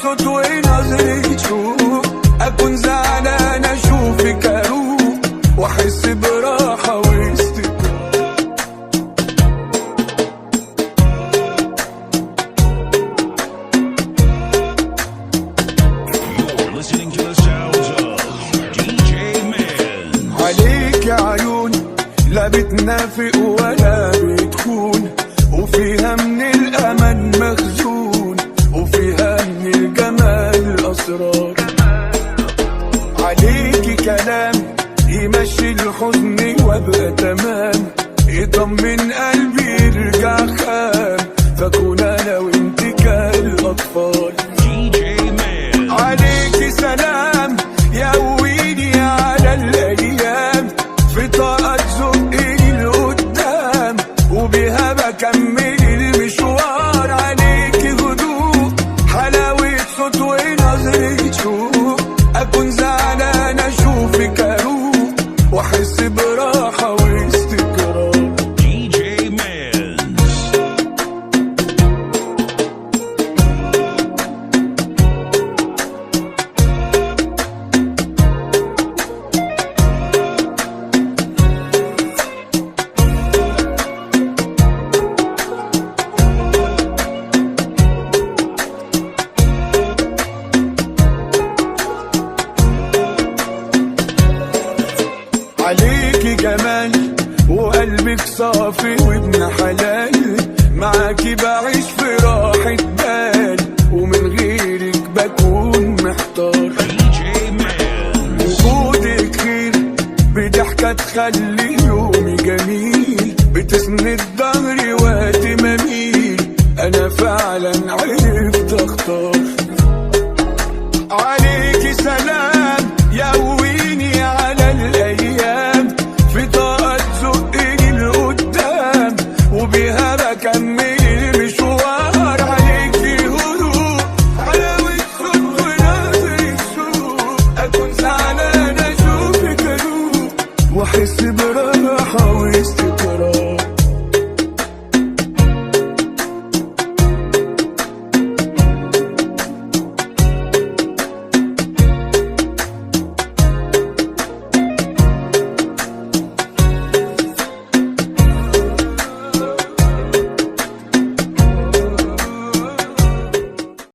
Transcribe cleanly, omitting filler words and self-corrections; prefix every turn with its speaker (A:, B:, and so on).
A: صوت ونظرة شوق، اكون زعلان اشوفك اروق واحس براحة واستقرار. عليك يا عيون لا بتنافق ولا بتخون، وفيها من الأمل مخزون، وفيها من الجمال أسرار. عليكي كلام يمشي الحزن وابقى تمام، يطمن قلبي يرجع خام، فكون أنا وانت كالأطفال. عليكي سلام يقويني على الأيام، في طاقة تزقني لقدام وبيها بكمل المشوار. عليكي هدوء حلاوة صوت ونظرة شوق، أكون زعلان أشوفك أروق وأحس براحة واستقرار. عليكي جمال وقلبك صافي وابن حلال، معاكي بعيش في راحة بال، ومن غيرك بكون محتار. وجودك خير بضحكة تخلي يومي جميل، بتسند ظهري وقت ما اميل، انا فعلا عرفت اختار. عليكي سلام يقويني على الايام، في طاقة تزقني لقدام وبيها بكمل المشوار. عليكي هدوء حلاوة صوت ونظرة شوق، اكون زعلان اشوفك اروق واحس براحة واستقرار.